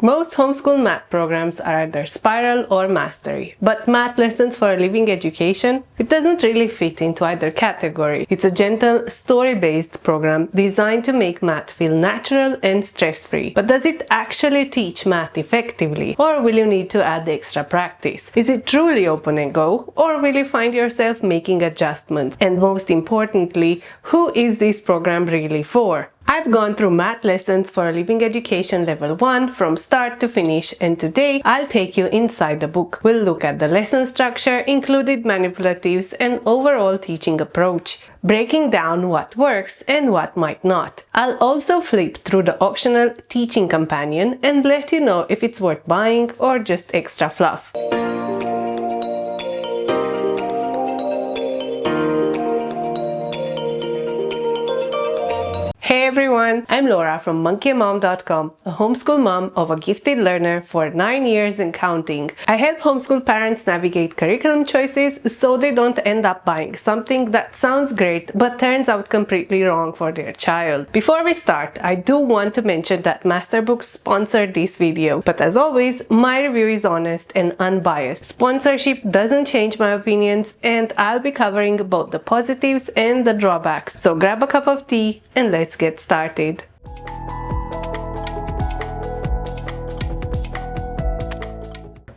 Most homeschool math programs are either Spiral or Mastery, but Math Lessons for a Living Education, it doesn't really fit into either category. It's a gentle, story-based program designed to make math feel natural and stress-free. But does it actually teach math effectively? Or will you need to add extra practice? Is it truly open and go? Or will you find yourself making adjustments? And most importantly, who is this program really for? I've gone through Math Lessons for a Living Education Level 1 from start to finish, and today I'll take you inside the book. We'll look at the lesson structure, included manipulatives, and overall teaching approach, breaking down what works and what might not. I'll also flip through the optional teaching companion and let you know if it's worth buying or just extra fluff. Hey everyone, I'm Laura from monkeymom.com, a homeschool mom of a gifted learner for 9 years and counting. I help homeschool parents navigate curriculum choices so they don't end up buying something that sounds great but turns out completely wrong for their child. Before we start, I do want to mention that Masterbooks sponsored this video, but as always, my review is honest and unbiased. Sponsorship doesn't change my opinions, and I'll be covering both the positives and the drawbacks. So grab a cup of tea and let's get started.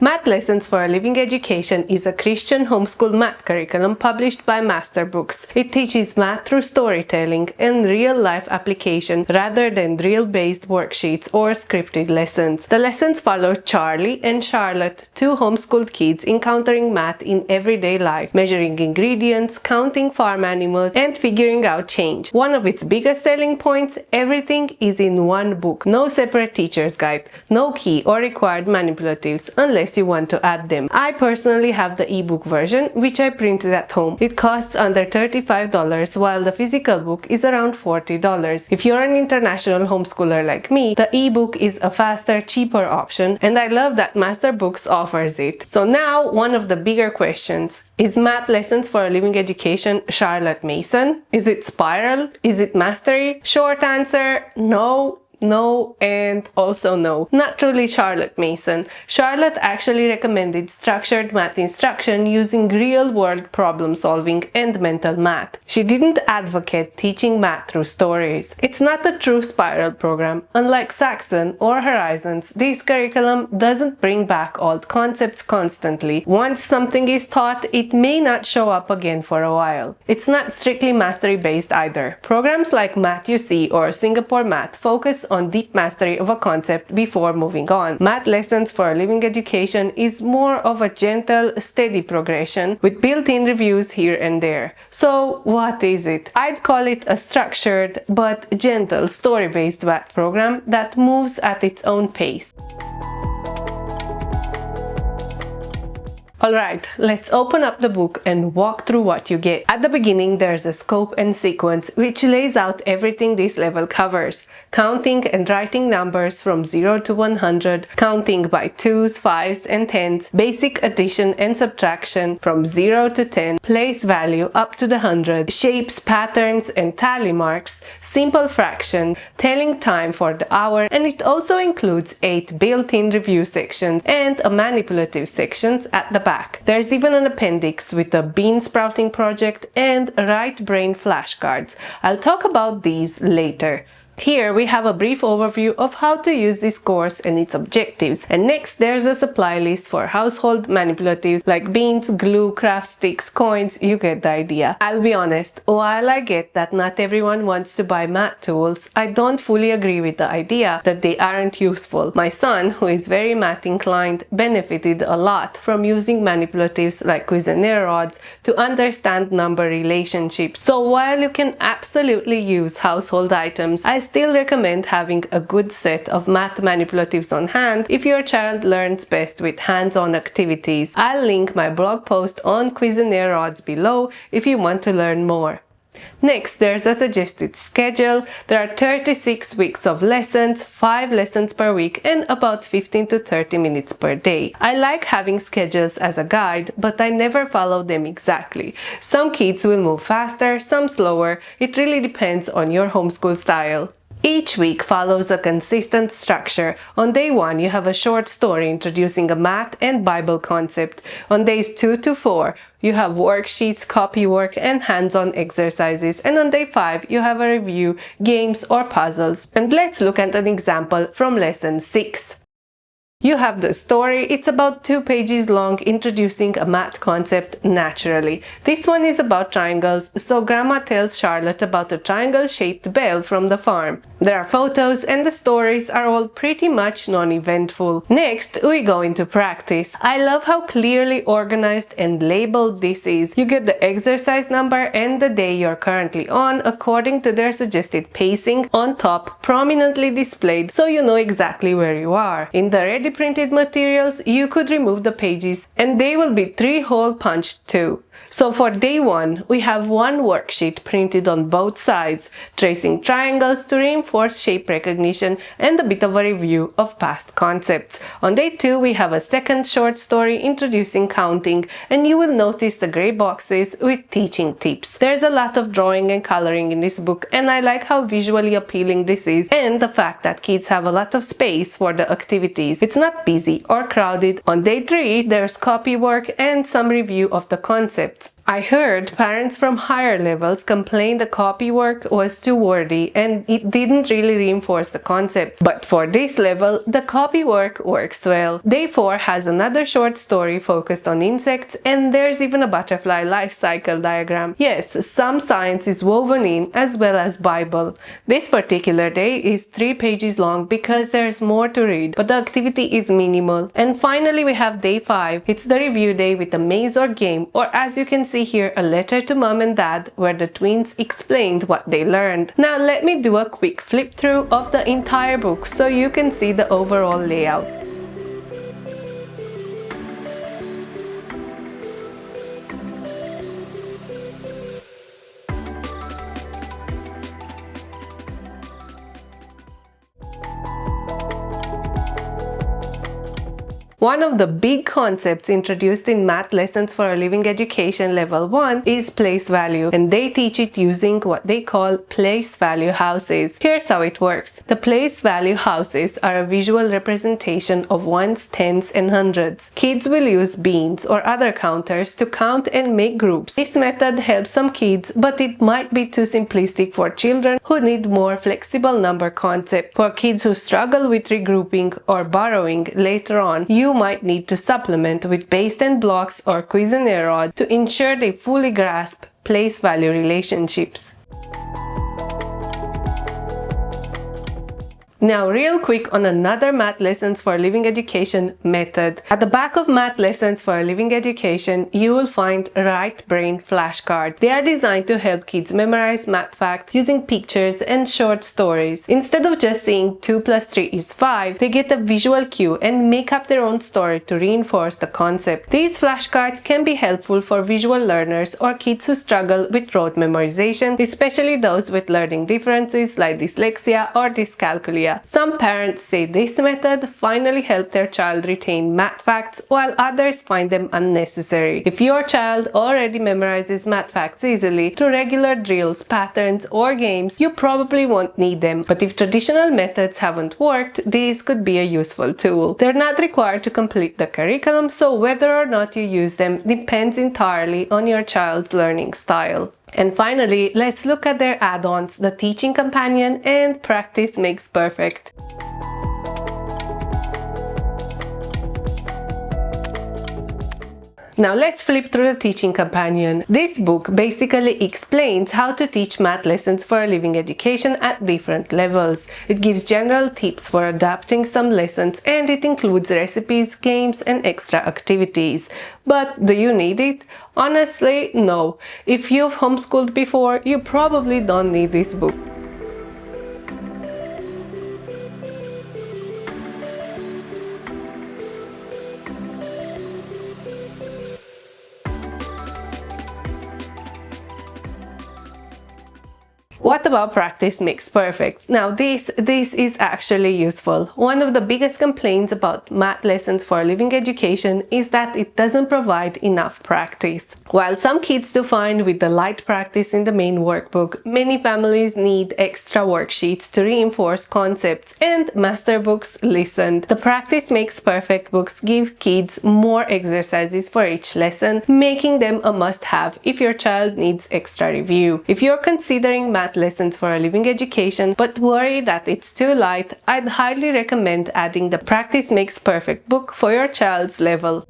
Math Lessons for a Living Education is a Christian homeschool math curriculum published by Masterbooks. It teaches math through storytelling and real-life application rather than drill-based worksheets or scripted lessons. The lessons follow Charlie and Charlotte, two homeschooled kids encountering math in everyday life, measuring ingredients, counting farm animals, and figuring out change. One of its biggest selling points, everything is in one book. No separate teacher's guide, no key or required manipulatives unless you want to add them. I personally have the ebook version, which I printed at home. It costs under $35 while the physical book is around $40. If you're an international homeschooler like me, the ebook is a faster, cheaper option, and I love that Masterbooks offers it. So now, one of the bigger questions. Is Math Lessons for a Living Education Charlotte Mason? Is it Spiral? Is it Mastery? Short answer, no. No, and also no. Not truly Charlotte Mason. Charlotte actually recommended structured math instruction using real-world problem solving and mental math. She didn't advocate teaching math through stories. It's not a true Spiral program. Unlike Saxon or Horizons, this curriculum doesn't bring back old concepts constantly. Once something is taught, it may not show up again for a while. It's not strictly mastery-based either. Programs like Math You See or Singapore Math focus on deep mastery of a concept before moving on. Math Lessons for a Living Education is more of a gentle, steady progression with built-in reviews here and there. So what is it? I'd call it a structured but gentle story-based math program that moves at its own pace. Alright, let's open up the book and walk through what you get. At the beginning, there's a scope and sequence which lays out everything this level covers. Counting and writing numbers from 0 to 100, counting by 2s, 5s, and 10s, basic addition and subtraction from 0 to 10, place value up to the 100, shapes, patterns, and tally marks, simple fraction, telling time for the hour, and it also includes 8 built-in review sections and a manipulative sections at the back. There's even an appendix with a bean sprouting project and right brain flashcards. I'll talk about these later. Here we have a brief overview of how to use this course and its objectives, and next there's a supply list for household manipulatives like beans, glue, craft sticks, coins, you get the idea. I'll be honest, while I get that not everyone wants to buy math tools, I don't fully agree with the idea that they aren't useful. My son, who is very math inclined, benefited a lot from using manipulatives like Cuisinart rods to understand number relationships. So while you can absolutely use household items, I still recommend having a good set of math manipulatives on hand if your child learns best with hands-on activities. I'll link my blog post on Cuisinart rods below if you want to learn more. Next, there's a suggested schedule. There are 36 weeks of lessons, 5 lessons per week, and about 15 to 30 minutes per day. I like having schedules as a guide, but I never follow them exactly. Some kids will move faster, some slower. It really depends on your homeschool style. Each week follows a consistent structure. On day 1, you have a short story introducing a math and Bible concept. On days 2 to 4, you have worksheets, copywork, and hands-on exercises. And on day 5, you have a review, games, or puzzles. And let's look at an example from lesson 6. You have the story. It's about 2 pages long, introducing a math concept naturally. This one is about triangles, so Grandma tells Charlotte about a triangle-shaped bell from the farm. There are photos and the stories are all pretty much non-eventful. Next, we go into practice. I love how clearly organized and labeled this is. You get the exercise number and the day you're currently on according to their suggested pacing on top, prominently displayed, so you know exactly where you are. In the ready printed materials, you could remove the pages and they will be 3 hole punched too. So for day 1, we have one worksheet printed on both sides, tracing triangles to reinforce shape recognition and a bit of a review of past concepts. On day 2, we have a second short story introducing counting, and you will notice the gray boxes with teaching tips. There's a lot of drawing and coloring in this book, and I like how visually appealing this is, and the fact that kids have a lot of space for the activities. It's not busy or crowded. On day 3, there's copywork and some review of the concepts. I heard parents from higher levels complain the copywork was too wordy and it didn't really reinforce the concept. But for this level, the copywork works well. Day 4 has another short story focused on insects, and there's even a butterfly life cycle diagram. Yes, some science is woven in as well as Bible. This particular day is 3 pages long because there's more to read, but the activity is minimal. And finally, we have day 5. It's the review day with a maze or game, or as you can see here, a letter to mom and dad where the twins explained what they learned. Now let me do a quick flip through of the entire book so you can see the overall layout. One of the big concepts introduced in Math Lessons for a Living Education Level 1 is place value, and they teach it using what they call place value houses. Here's how it works. The place value houses are a visual representation of ones, tens, and hundreds. Kids will use beans or other counters to count and make groups. This method helps some kids, but it might be too simplistic for children who need more flexible number concept. For kids who struggle with regrouping or borrowing later on, you might need to supplement with based and blocks or Cuisinart to ensure they fully grasp place value relationships. Now real quick on another Math Lessons for Living Education method. At the back of Math Lessons for Living Education, you will find Right Brain flashcards. They are designed to help kids memorize math facts using pictures and short stories. Instead of just saying 2 plus 3 is 5, they get a visual cue and make up their own story to reinforce the concept. These flashcards can be helpful for visual learners or kids who struggle with rote memorization, especially those with learning differences like dyslexia or dyscalculia. Some parents say this method finally helped their child retain math facts, while others find them unnecessary. If your child already memorizes math facts easily through regular drills, patterns, or games, you probably won't need them. But if traditional methods haven't worked, these could be a useful tool. They're not required to complete the curriculum, so whether or not you use them depends entirely on your child's learning style. And finally, let's look at their add-ons, the Teaching Companion and Practice Makes Perfect. Now let's flip through the Teaching Companion. This book basically explains how to teach math lessons for a living education at different levels. It gives general tips for adapting some lessons, and it includes recipes, games, and extra activities. But do you need it? Honestly, no. If you've homeschooled before, you probably don't need this book. What about practice makes perfect? Now this is actually useful. One of the biggest complaints about math lessons for living education is that it doesn't provide enough practice. While some kids do fine with the light practice in the main workbook, many families need extra worksheets to reinforce concepts, and master books listen. The Practice Makes Perfect books give kids more exercises for each lesson, making them a must-have if your child needs extra review. If you're considering math lessons for a living education but worry that it's too light, I'd highly recommend adding the Practice Makes Perfect book for your child's level.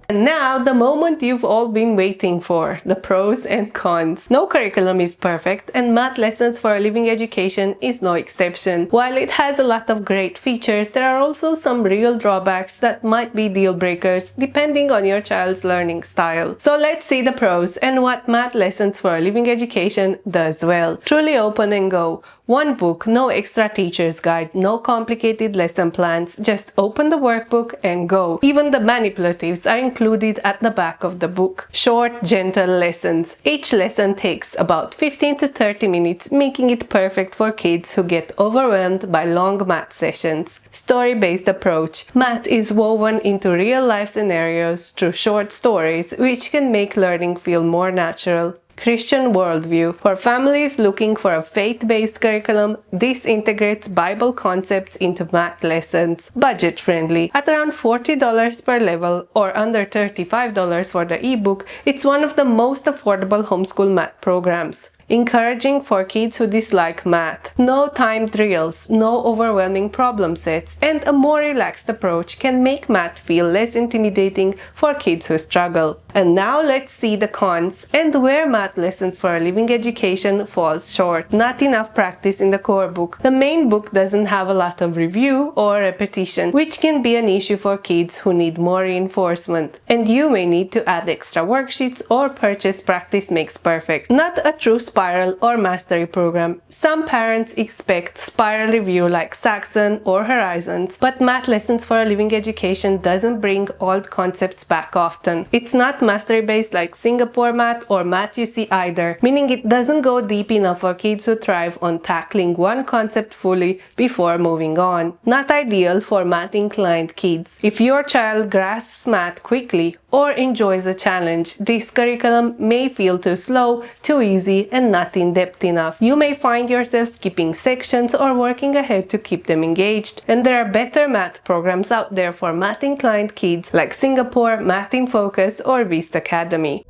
And now, the moment you've all been waiting for, the pros and cons. No curriculum is perfect, and math lessons for a living education is no exception. While it has a lot of great features, there are also some real drawbacks that might be deal breakers depending on your child's learning style. So let's see the pros and what math lessons for a living education does well. Truly open and go. One book, no extra teacher's guide, no complicated lesson plans, just open the workbook and go. Even the manipulatives are included at the back of the book. Short, gentle lessons. Each lesson takes about 15 to 30 minutes, making it perfect for kids who get overwhelmed by long math sessions. Story-based approach. Math is woven into real-life scenarios through short stories, which can make learning feel more natural. Christian worldview. For families looking for a faith-based curriculum, this integrates Bible concepts into math lessons. Budget-friendly. At around $40 per level or under $35 for the ebook, it's one of the most affordable homeschool math programs. Encouraging for kids who dislike math. No timed drills, no overwhelming problem sets, and a more relaxed approach can make math feel less intimidating for kids who struggle. And now let's see the cons and where math lessons for a living education falls short. Not enough practice in the core book. The main book doesn't have a lot of review or repetition, which can be an issue for kids who need more reinforcement. And you may need to add extra worksheets or purchase Practice Makes Perfect. Not a true spiral or mastery program. Some parents expect spiral review like Saxon or Horizons, but math lessons for a living education doesn't bring old concepts back often. It's not mastery based like Singapore math or Math You See either, meaning it doesn't go deep enough for kids who thrive on tackling one concept fully before moving on. Not ideal for math inclined kids. If your child grasps math quickly or enjoys a challenge, this curriculum may feel too slow, too easy, and not in-depth enough. You may find yourself skipping sections or working ahead to keep them engaged. And there are better math programs out there for math-inclined kids like Singapore, Math in Focus, or Beast Academy.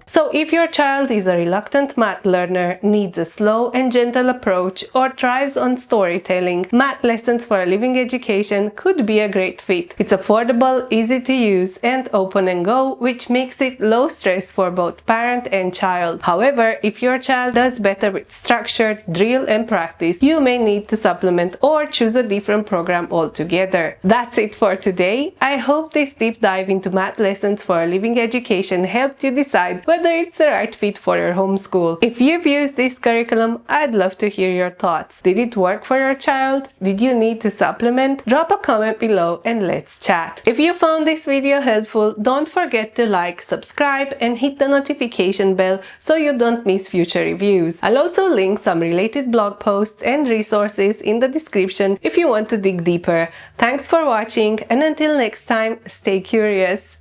So if your child is a reluctant math learner, needs a slow and gentle approach, or thrives on storytelling, math lessons for a living education could be a great fit. It's affordable, easy to use, and open and go, which makes it low stress for both parent and child. However, if your child does better with structured drill and practice, you may need to supplement or choose a different program altogether. That's it for today. I hope this deep dive into math lessons for a living education helped you decide whether it's the right fit for your homeschool. If you've used this curriculum, I'd love to hear your thoughts. Did it work for your child? Did you need to supplement? Drop a comment below and let's chat. If you found this video helpful, don't forget to like, subscribe, and hit the notification bell so you don't miss future reviews. I'll also link some related blog posts and resources in the description if you want to dig deeper. Thanks for watching, and until next time, stay curious.